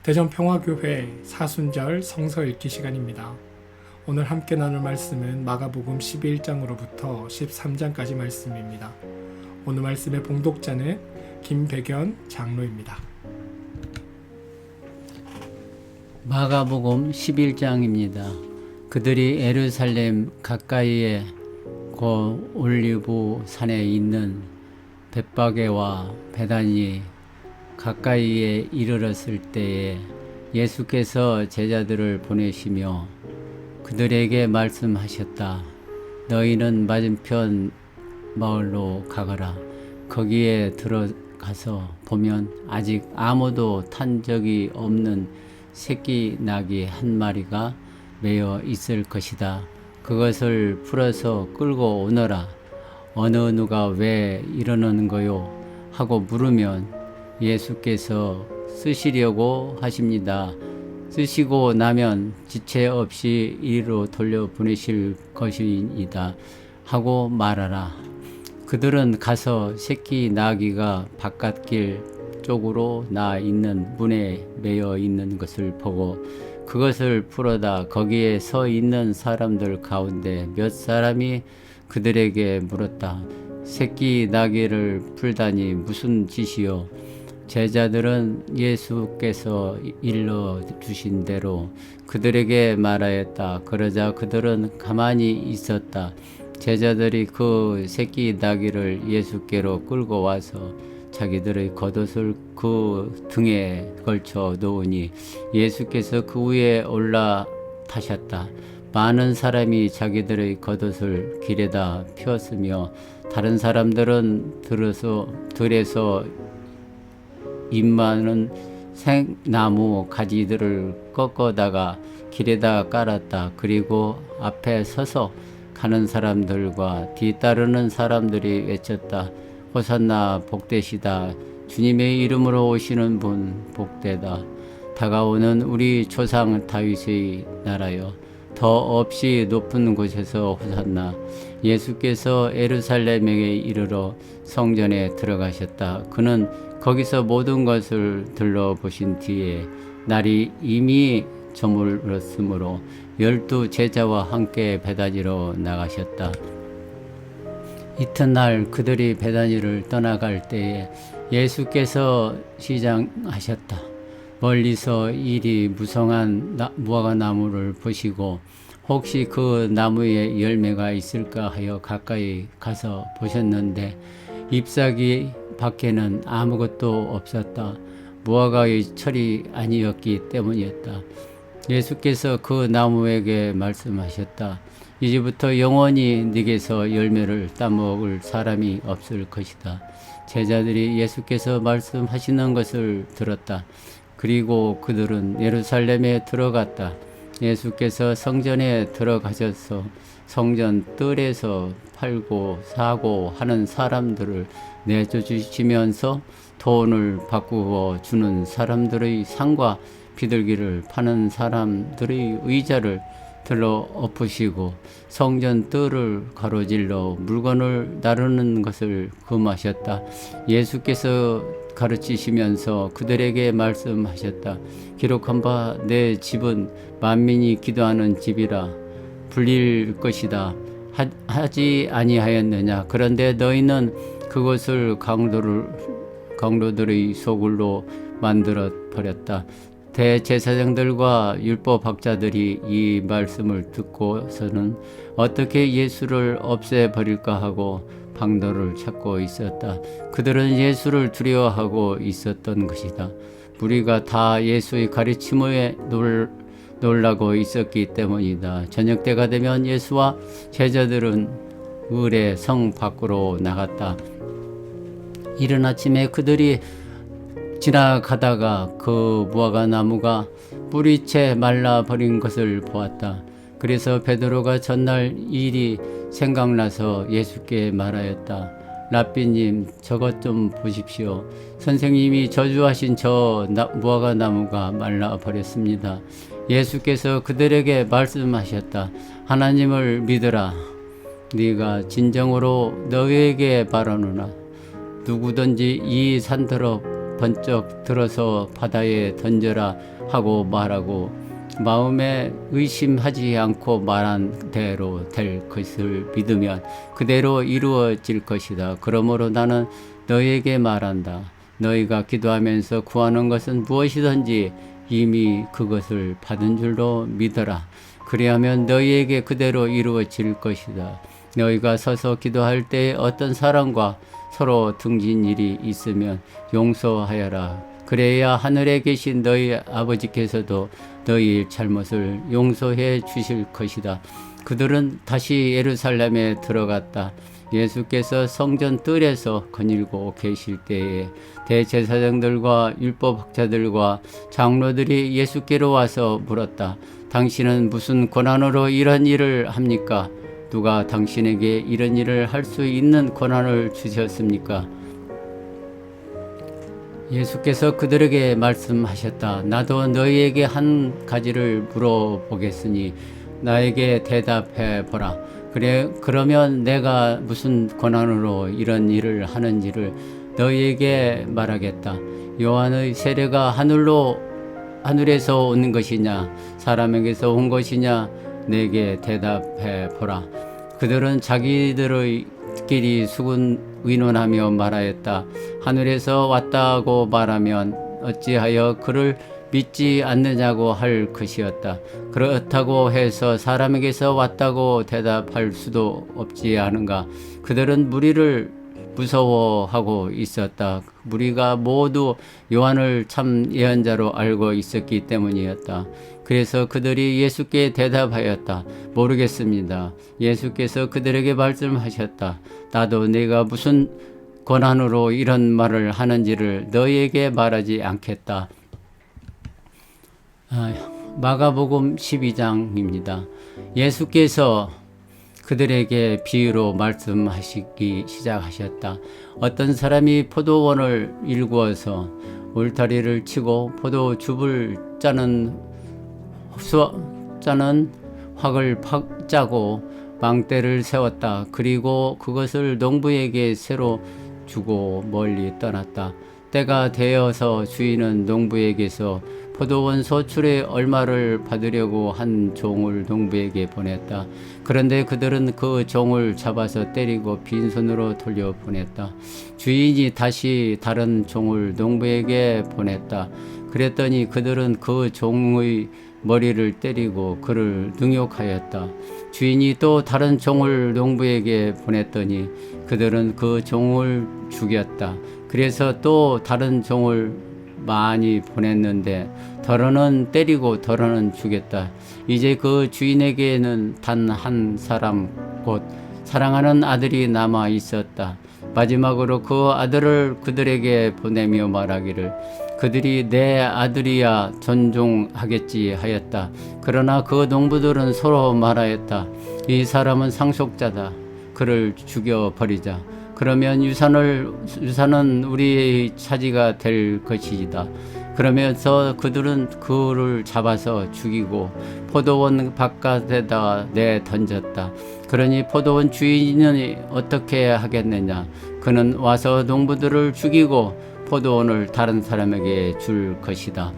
대전평화교회 사순절 성서 읽기 시간입니다. 오늘 함께 나눌 말씀은 마가복음 11장으로부터 13장까지 말씀입니다. 오늘 말씀의 봉독자는 김백연 장로입니다. 마가복음 11장입니다. 그들이 예루살렘 가까이에 고 올리브 산에 있는 벳바게와 베다니 가까이에 이르렀을 때에 예수께서 제자들을 보내시며 그들에게 말씀하셨다. 너희는 맞은편 마을로 가거라. 거기에 들어가서 보면 아직 아무도 탄 적이 없는 새끼 나귀 한 마리가 매여 있을 것이다. 그것을 풀어서 끌고 오너라. 어느 누가 왜 이러는 거요? 하고 물으면 예수께서 쓰시려고 하십니다. 쓰시고 나면 지체 없이 이리로 돌려보내실 것이니다. 하고 말하라. 그들은 가서 새끼 나귀가 바깥길 쪽으로 나 있는 문에 매여 있는 것을 보고 그것을 풀어다 거기에 서 있는 사람들 가운데 몇 사람이 그들에게 물었다. 새끼 나귀를 풀다니 무슨 짓이요? 제자들은 예수께서 일러주신 대로 그들에게 말하였다. 그러자 그들은 가만히 있었다. 제자들이 그 새끼 나귀를 예수께로 끌고 와서 자기들의 겉옷을 그 등에 걸쳐 놓으니 예수께서 그 위에 올라타셨다. 많은 사람이 자기들의 겉옷을 길에다 펴었으며 다른 사람들은 들에서 잎많은 생나무 가지들을 꺾어다가 길에다 깔았다. 그리고 앞에 서서 가는 사람들과 뒤따르는 사람들이 외쳤다. 호산나 복되시다. 주님의 이름으로 오시는 분 복되다. 다가오는 우리 조상 다윗의 나라여. 더 없이 높은 곳에서 호산나. 예수께서 예루살렘에 이르러 성전에 들어가셨다. 그는 거기서 모든 것을 들러보신 뒤에 날이 이미 저물었으므로 12 제자와 함께 베다니로 나가셨다. 이튿날 그들이 베다니를 떠나갈 때에 예수께서 시장하셨다. 멀리서 이리 무성한 무화과 나무를 보시고 혹시 그 나무에 열매가 있을까 하여 가까이 가서 보셨는데 잎사귀 밖에는 아무것도 없었다. 무화과의 철이 아니었기 때문이었다. 예수께서 그 나무에게 말씀하셨다. 이제부터 영원히 네게서 열매를 따먹을 사람이 없을 것이다. 제자들이 예수께서 말씀하시는 것을 들었다. 그리고 그들은 예루살렘에 들어갔다. 예수께서 성전에 들어가셔서 성전 뜰에서 팔고 사고 하는 사람들을 내쫓으시면서 돈을 바꾸어 주는 사람들의 상과 비둘기를 파는 사람들의 의자를 들러 엎으시고 성전 뜰을 가로질러 물건을 나르는 것을 금하셨다. 예수께서 가르치시면서 그들에게 말씀하셨다. 기록한 바 내 집은 만민이 기도하는 집이라 불릴 것이다. 하지 아니하였느냐? 그런데 너희는 그것을 강도들의 소굴로 만들어 버렸다. 대제사장들과 율법학자들이 이 말씀을 듣고서는 어떻게 예수를 없애버릴까 하고 방도를 찾고 있었다. 그들은 예수를 두려워하고 있었던 것이다. 무리가 다 예수의 가르침에 놀라고 있었기 때문이다. 저녁 때가 되면 예수와 제자들은 을에 성 밖으로 나갔다. 이른 아침에 그들이 지나가다가 그 무화과 나무가 뿌리채 말라버린 것을 보았다. 그래서 베드로가 전날 일이 생각나서 예수께 말하였다. 랍비님, 저것 좀 보십시오. 선생님이 저주하신 저 무화과 나무가 말라버렸습니다. 예수께서 그들에게 말씀하셨다. 하나님을 믿으라. 네가 진정으로 너희에게 바라노라. 누구든지 이 산더러 번쩍 들어서 바다에 던져라 하고 말하고 마음에 의심하지 않고 말한 대로 될 것을 믿으면 그대로 이루어질 것이다. 그러므로 나는 너희에게 말한다. 너희가 기도하면서 구하는 것은 무엇이든지 이미 그것을 받은 줄로 믿어라. 그리하면 너희에게 그대로 이루어질 것이다. 너희가 서서 기도할 때 어떤 사람과 서로 등진 일이 있으면 용서하여라. 그래야 하늘에 계신 너희 아버지께서도 너희 잘못을 용서해 주실 것이다. 그들은 다시 예루살렘에 들어갔다. 예수께서 성전 뜰에서 거닐고 계실 때에 대제사장들과 율법학자들과 장로들이 예수께로 와서 물었다. 당신은 무슨 권한으로 이런 일을 합니까? 누가 당신에게 이런 일을 할 수 있는 권한을 주셨습니까? 예수께서 그들에게 말씀하셨다. 나도 너희에게 한 가지를 물어보겠으니 나에게 대답해 보라. 그러면 내가 무슨 권한으로 이런 일을 하는지를 너희에게 말하겠다. 요한의 세례가 하늘에서 온 것이냐 사람에게서 온 것이냐 내게 대답해 보라. 그들은 자기들끼리 수군 의논하며 말하였다. 하늘에서 왔다고 말하면 어찌하여 그를 믿지 않느냐고 할 것이었다. 그렇다고 해서 사람에게서 왔다고 대답할 수도 없지 않은가. 그들은 무리를 무서워하고 있었다. 무리가 모두 요한을 참 예언자로 알고 있었기 때문이었다. 그래서 그들이 예수께 대답하였다. 모르겠습니다. 예수께서 그들에게 말씀하셨다. 나도 네가 무슨 권한으로 이런 말을 하는지를 너희에게 말하지 않겠다. 마가복음 12장입니다. 예수께서 그들에게 비유로 말씀하시기 시작하셨다. 어떤 사람이 포도원을 일구어서 울타리를 치고 포도즙을 짜는 확을 짜고 망대를 세웠다. 그리고 그것을 농부에게 새로 주고 멀리 떠났다. 때가 되어서 주인은 농부에게서 포도원 소출의 얼마를 받으려고 한 종을 농부에게 보냈다. 그런데 그들은 그 종을 잡아서 때리고 빈손으로 돌려보냈다. 주인이 다시 다른 종을 농부에게 보냈다. 그랬더니 그들은 그 종의 머리를 때리고 그를 능욕하였다. 주인이 또 다른 종을 농부에게 보냈더니 그들은 그 종을 죽였다. 그래서 또 다른 종을 많이 보냈는데 더러는 때리고 더러는 죽였다. 이제 그 주인에게는 단 한 사람 곧 사랑하는 아들이 남아 있었다. 마지막으로 그 아들을 그들에게 보내며 말하기를 그들이 내 아들이야 존중하겠지 하였다. 그러나 그 농부들은 서로 말하였다. 이 사람은 상속자다. 그를 죽여버리자. 그러면 유산은 우리의 차지가 될 것이다. 그러면서 그들은 그를 잡아서 죽이고 포도원 바깥에다 내던졌다. 그러니 포도원 주인은 어떻게 하겠느냐? 그는 와서 농부들을 죽이고 포도원을 다른 사람에게 줄 것이다.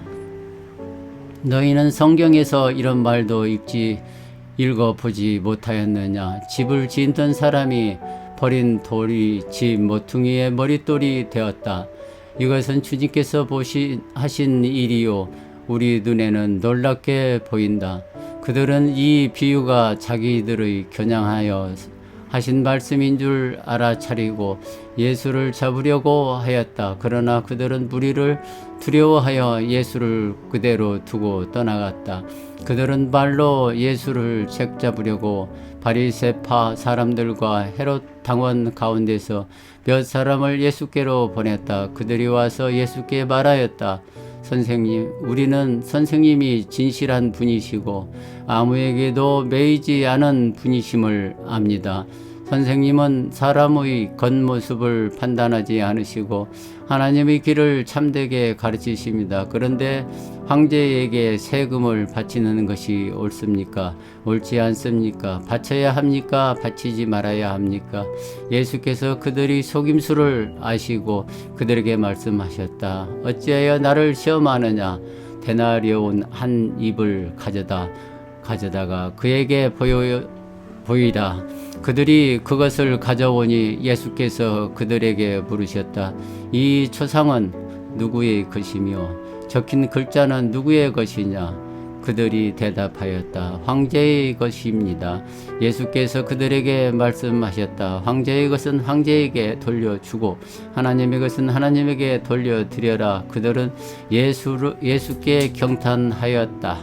너희는 성경에서 이런 말도 읽어보지 못하였느냐? 집을 짓던 사람이 버린 돌이 집 모퉁이의 머릿돌이 되었다. 이것은 주님께서 하신 일이요 우리 눈에는 놀랍게 보인다. 그들은 이 비유가 자기들의 겨냥하여 하신 말씀인 줄 알아차리고 예수를 잡으려고 하였다. 그러나 그들은 무리를 두려워하여 예수를 그대로 두고 떠나갔다. 그들은 말로 예수를 책잡으려고 바리새파 사람들과 헤롯 당원 가운데서 몇 사람을 예수께로 보냈다. 그들이 와서 예수께 말하였다. 선생님, 우리는 선생님이 진실한 분이시고 아무에게도 매이지 않은 분이심을 압니다. 선생님은 사람의 겉모습을 판단하지 않으시고 하나님의 길을 참되게 가르치십니다. 그런데 황제에게 세금을 바치는 것이 옳습니까? 옳지 않습니까? 바쳐야 합니까? 바치지 말아야 합니까? 예수께서 그들이 속임수를 아시고 그들에게 말씀하셨다. 어찌하여 나를 시험하느냐? 데나리온 한 입을 가져다가 그에게 보이라. 그들이 그것을 가져오니 예수께서 그들에게 물으셨다. 이 초상은 누구의 것이며 적힌 글자는 누구의 것이냐? 그들이 대답하였다. 황제의 것입니다. 예수께서 그들에게 말씀하셨다. 황제의 것은 황제에게 돌려주고 하나님의 것은 하나님에게 돌려드려라. 그들은 예수께 경탄하였다.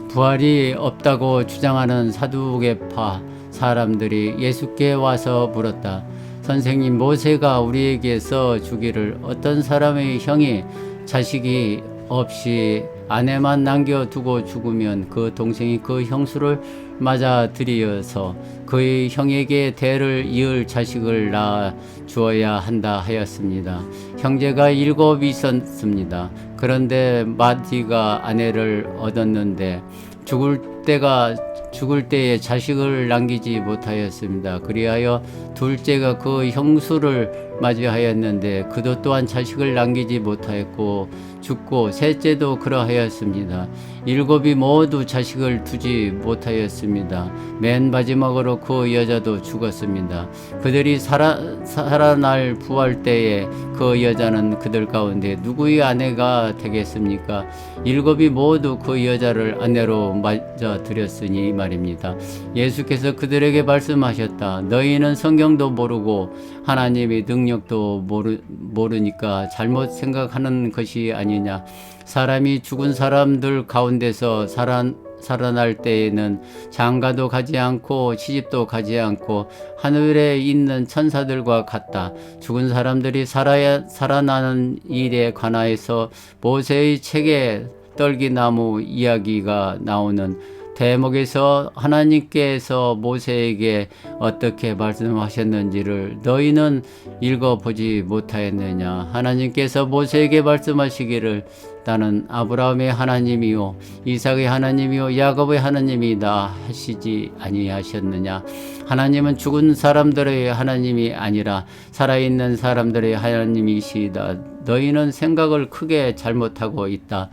부활이 없다고 주장하는 사두개파 사람들이 예수께 와서 물었다. 선생님, 모세가 우리에게 써주기를 어떤 사람의 형이 자식이 없이 아내만 남겨두고 죽으면 그 동생이 그 형수를 맞아들여서 그의 형에게 대를 이을 자식을 낳아 주어야 한다 하였습니다. 형제가 7 있었습니다. 그런데 마디가 아내를 얻었는데 죽을 때에 자식을 남기지 못하였습니다. 그리하여 둘째가 그 형수를 맞이하였는데 그도 또한 자식을 남기지 못하였고 죽고 셋째도 그러하였습니다. 7이 모두 자식을 두지 못하였습니다. 맨 마지막으로 그 여자도 죽었습니다. 그들이 살아날 부활 때에 그 여자는 그들 가운데 누구의 아내가 되겠습니까? 7이 모두 그 여자를 아내로 맞아들였으니 말입니다. 예수께서 그들에게 말씀하셨다. 너희는 성경도 모르고 하나님의 능력도 모르니까 잘못 생각하는 것이 아니냐. 사람이 죽은 사람들 가운데서 살아날 때에는 장가도 가지 않고 시집도 가지 않고 하늘에 있는 천사들과 같다. 죽은 사람들이 살아나는 일에 관하여서 모세의 책에 떨기나무 이야기가 나오는 대목에서 하나님께서 모세에게 어떻게 말씀하셨는지를 너희는 읽어보지 못하였느냐. 하나님께서 모세에게 말씀하시기를 나는 아브라함의 하나님이요 이삭의 하나님이요 야곱의 하나님이다 하시지 아니하셨느냐. 하나님은 죽은 사람들의 하나님이 아니라 살아있는 사람들의 하나님이시다. 너희는 생각을 크게 잘못하고 있다.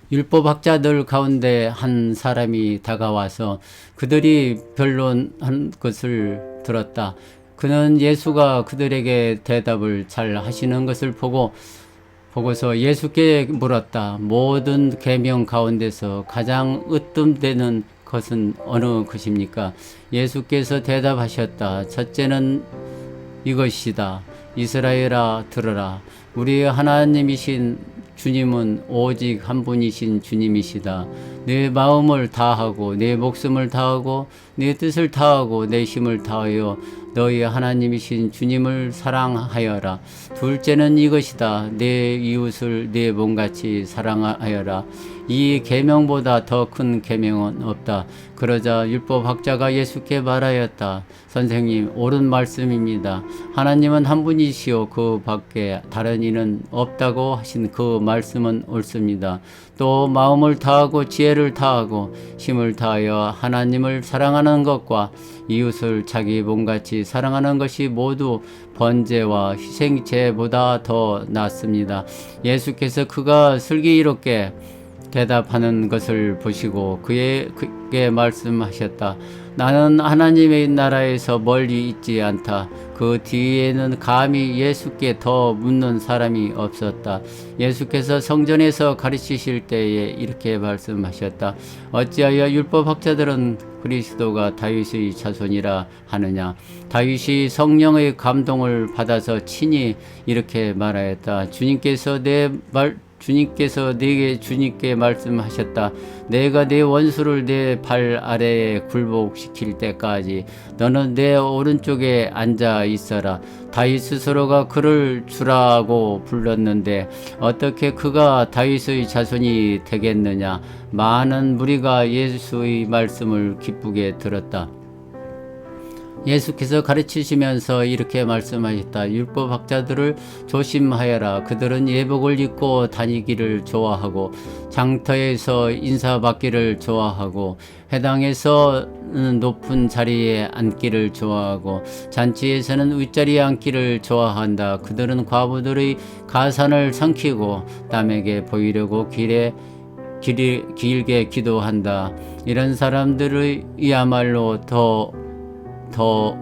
율법학자들 가운데 한 사람이 다가와서 그들이 변론한 것을 들었다. 그는 예수가 그들에게 대답을 잘 하시는 것을 보고서 예수께 물었다. 모든 계명 가운데서 가장 으뜸되는 것은 어느 것입니까? 예수께서 대답하셨다. 첫째는 이것이다. 이스라엘아 들으라. 우리 하나님이신 주님은 오직 한 분이신 주님이시다. 내 마음을 다하고 내 목숨을 다하고 내 뜻을 다하고 내 힘을 다하여 너희 하나님이신 주님을 사랑하여라. 둘째는 이것이다. 내 이웃을 내 몸같이 사랑하여라. 이 계명보다 더 큰 계명은 없다. 그러자 율법학자가 예수께 말하였다. 선생님, 옳은 말씀입니다. 하나님은 한 분이시오 그 밖에 다른 이는 없다고 하신 그 말씀은 옳습니다. 또 마음을 다하고 지혜를 다하고 힘을 다하여 하나님을 사랑하는 것과 이웃을 자기 몸같이 사랑하는 것이 모두 번제와 희생제보다 더 낫습니다. 예수께서 그가 슬기롭게 대답하는 것을 보시고 그에게 말씀하셨다. 나는 하나님의 나라에서 멀리 있지 않다. 그 뒤에는 감히 예수께 더 묻는 사람이 없었다. 예수께서 성전에서 가르치실 때에 이렇게 말씀하셨다. 어찌하여 율법학자들은 그리스도가 다윗의 자손이라 하느냐. 다윗이 성령의 감동을 받아서 친히 이렇게 말하였다. 주님께서 내게 주님께 말씀하셨다. 내가 내 원수를 내 발 아래에 굴복시킬 때까지 너는 내 오른쪽에 앉아 있어라. 다윗 스스로가 그를 주라고 불렀는데 어떻게 그가 다윗의 자손이 되겠느냐. 많은 무리가 예수의 말씀을 기쁘게 들었다. 예수께서 가르치시면서 이렇게 말씀하셨다. 율법학자들을 조심하여라. 그들은 예복을 입고 다니기를 좋아하고 장터에서 인사받기를 좋아하고 회당에서 높은 자리에 앉기를 좋아하고 잔치에서는 윗자리에 앉기를 좋아한다. 그들은 과부들의 가산을 삼키고 남에게 보이려고 길게 기도한다. 이런 사람들이야말로 더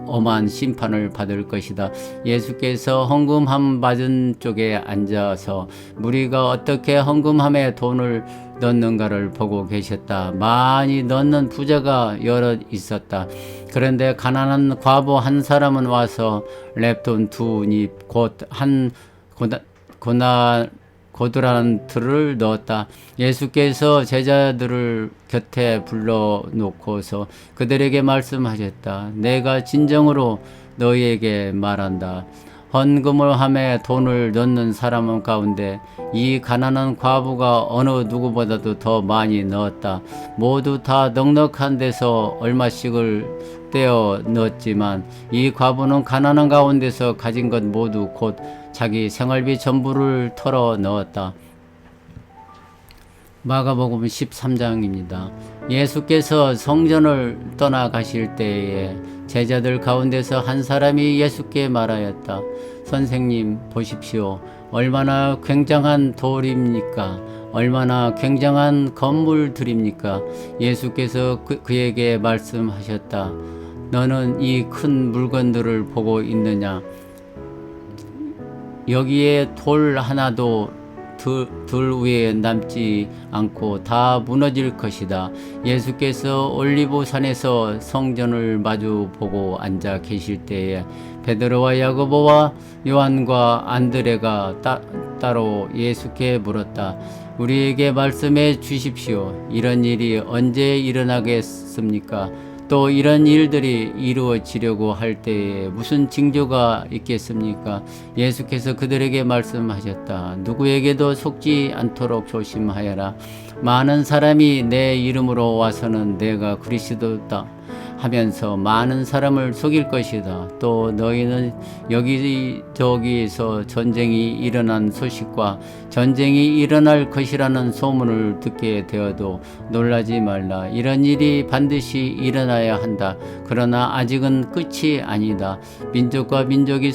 엄한 심판을 받을 것이다. 예수께서 헌금함 받은 쪽에 앉아서 무리가 어떻게 헌금함에 돈을 넣는가를 보고 계셨다. 많이 넣는 부자가 여럿 있었다. 그런데 가난한 과부 한 사람은 와서 렙돈 2닙 곧 한 고드란트를 넣었다. 예수께서 제자들을 곁에 불러놓고서 그들에게 말씀하셨다. 내가 진정으로 너희에게 말한다. 헌금을 함에 돈을 넣는 사람 가운데 이 가난한 과부가 어느 누구보다도 더 많이 넣었다. 모두 다 넉넉한 데서 얼마씩을 떼어 넣었지만 이 과부는 가난한 가운데서 가진 것 모두 곧 자기 생활비 전부를 털어 넣었다. 마가복음 13장입니다. 예수께서 성전을 떠나가실 때에 제자들 가운데서 한 사람이 예수께 말하였다. 선생님, 보십시오. 얼마나 굉장한 돌입니까? 얼마나 굉장한 건물들입니까? 예수께서 그에게 말씀하셨다. 너는 이 큰 물건들을 보고 있느냐? 여기에 돌 하나도 둘 위에 남지 않고 다 무너질 것이다. 예수께서 올리브산에서 성전을 마주 보고 앉아 계실 때에 베드로와 야고보와 요한과 안드레가 따로 예수께 물었다. 우리에게 말씀해 주십시오. 이런 일이 언제 일어나겠습니까? 또 이런 일들이 이루어지려고 할 때에 무슨 징조가 있겠습니까? 예수께서 그들에게 말씀하셨다. 누구에게도 속지 않도록 조심하여라. 많은 사람이 내 이름으로 와서는 내가 그리스도다 하면서 많은 사람을 속일 것이다. 또 너희는 여기저기서 전쟁이 일어난 소식과 전쟁이 일어날 것이라는 소문을 듣게 되어도 놀라지 말라. 이런 일이 반드시 일어나야 한다. 그러나 아직은 끝이 아니다. 민족과 민족이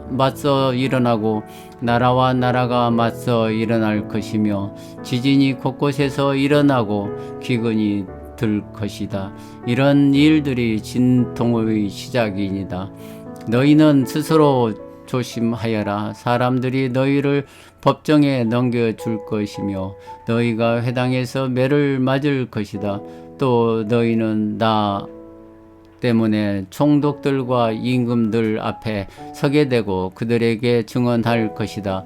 맞서 일어나고 나라와 나라가 맞서 일어날 것이며 지진이 곳곳에서 일어나고 기근이 들 것이다. 이런 일들이 진통의 시작이니다. 너희는 스스로 조심하여라. 사람들이 너희를 법정에 넘겨줄 것이며 너희가 회당에서 매를 맞을 것이다. 또 너희는 나 때문에 총독들과 임금들 앞에 서게 되고 그들에게 증언할 것이다.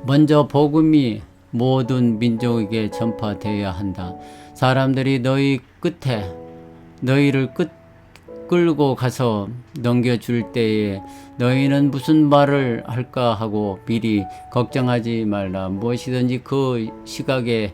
먼저 복음이 모든 민족에게 전파되어야 한다. 사람들이 너희를 끌고 가서 넘겨줄 때에 너희는 무슨 말을 할까 하고 미리 걱정하지 말라. 무엇이든지 그 시각에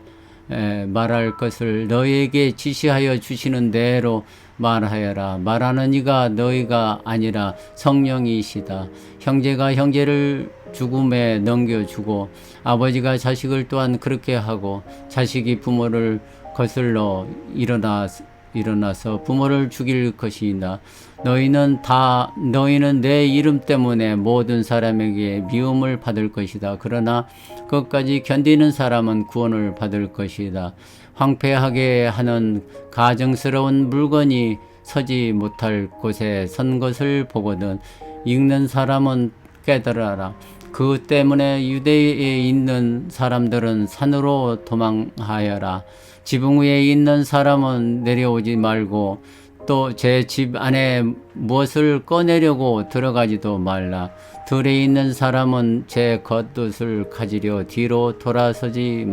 말할 것을 너희에게 지시하여 주시는 대로 말하여라. 말하는 이가 너희가 아니라 성령이시다. 형제가 형제를 죽음에 넘겨주고 아버지가 자식을 또한 그렇게 하고 자식이 부모를 거슬러 일어나서 부모를 죽일 것이다. 너희는 내 이름 때문에 모든 사람에게 미움을 받을 것이다. 그러나 끝까지 견디는 사람은 구원을 받을 것이다. 황폐하게 하는 가증스러운 물건이 서지 못할 곳에 선 것을 보거든 읽는 사람은 깨달아라. 그 때문에 유대에 있는 사람들은 산으로 도망하여라. 지붕 위에 있는 사람은 내려오지 말고 또 제 집 안에 무엇을 꺼내려고 들어가지도 말라. 들에 있는 사람은 제 겉옷을 가지려 뒤로 돌아서지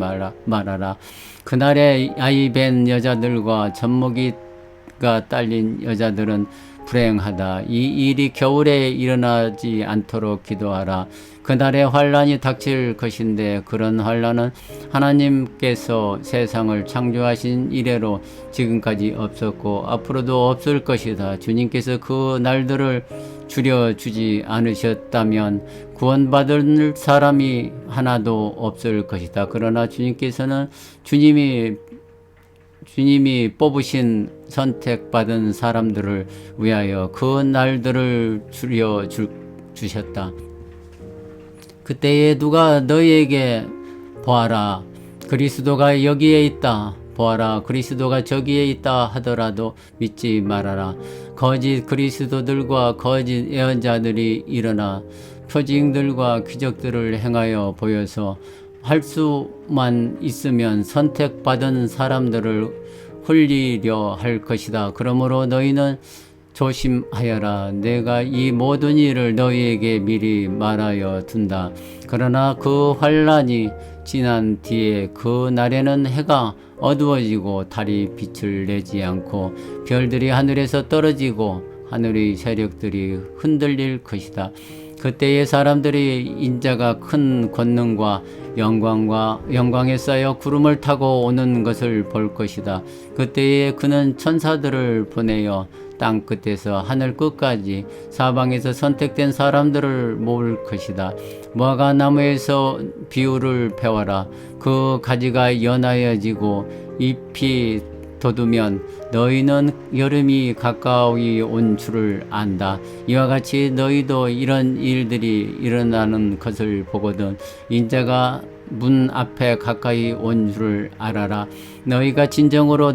말아라. 그날에 아이 뵌 여자들과 젖먹이가 딸린 여자들은 불행하다. 이 일이 겨울에 일어나지 않도록 기도하라. 그날에 환란이 닥칠 것인데 그런 환란은 하나님께서 세상을 창조하신 이래로 지금까지 없었고 앞으로도 없을 것이다. 주님께서 그 날들을 줄여주지 않으셨다면 구원받을 사람이 하나도 없을 것이다. 그러나 주님께서는 주님이 뽑으신 선택받은 사람들을 위하여 그 날들을 주셨다. 그때에 누가 너희에게 보아라, 그리스도가 여기에 있다, 보아라, 그리스도가 저기에 있다 하더라도 믿지 말아라. 거짓 그리스도들과 거짓 예언자들이 일어나 표징들과 기적들을 행하여 보여서 할 수만 있으면 선택받은 사람들을 홀리려 할 것이다. 그러므로 너희는 조심하여라. 내가 이 모든 일을 너희에게 미리 말하여 둔다. 그러나 그 환란이 지난 뒤에 그 날에는 해가 어두워지고 달이 빛을 내지 않고 별들이 하늘에서 떨어지고 하늘의 세력들이 흔들릴 것이다. 그때의 사람들이 인자가 큰 권능과 영광에 쌓여 구름을 타고 오는 것을 볼 것이다. 그때에 그는 천사들을 보내어 땅 끝에서 하늘 끝까지 사방에서 선택된 사람들을 모을 것이다. 무화과 나무에서 비유를 배워라. 그 가지가 연하여지고 잎이 돋으면 너희는 여름이 가까이 온 줄을 안다. 이와 같이 너희도 이런 일들이 일어나는 것을 보거든 인자가 문 앞에 가까이 온 줄을 알아라. 내가 진정으로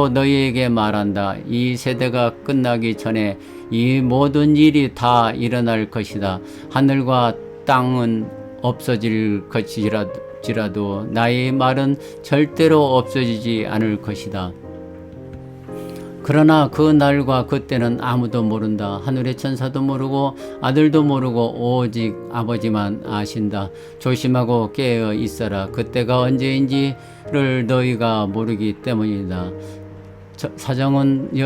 너희에게 말한다. 이 세대가 끝나기 전에 이 모든 일이 다 일어날 것이다. 하늘과 땅은 없어질 것이라도 나의 말은 절대로 없어지지 않을 것이다. 그러나 그 날과 그때는 아무도 모른다. 하늘의 천사도 모르고 아들도 모르고 오직 아버지만 아신다. 조심하고 깨어 있어라. 그때가 언제인지를 너희가 모르기 때문이다. 사정은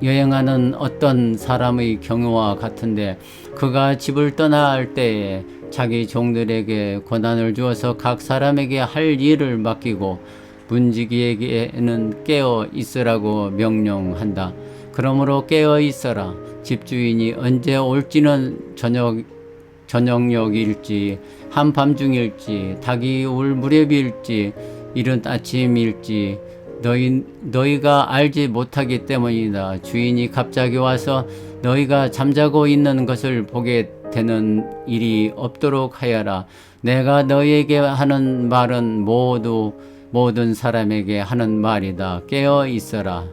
여행하는 어떤 사람의 경우와 같은데 그가 집을 떠날 때에 자기 종들에게 권한을 주어서 각 사람에게 할 일을 맡기고 문지기에게는 깨어 있으라고 명령한다. 그러므로 깨어 있어라. 집주인이 언제 올지는 저녁역일지 한밤중일지 닭이 울 무렵일지 이른 아침일지 너희가 알지 못하기 때문이다. 주인이 갑자기 와서 너희가 잠자고 있는 것을 보게 되는 일이 없도록 하여라. 내가 너희에게 하는 말은 모든 사람에게 하는 말이다. 깨어 있어라.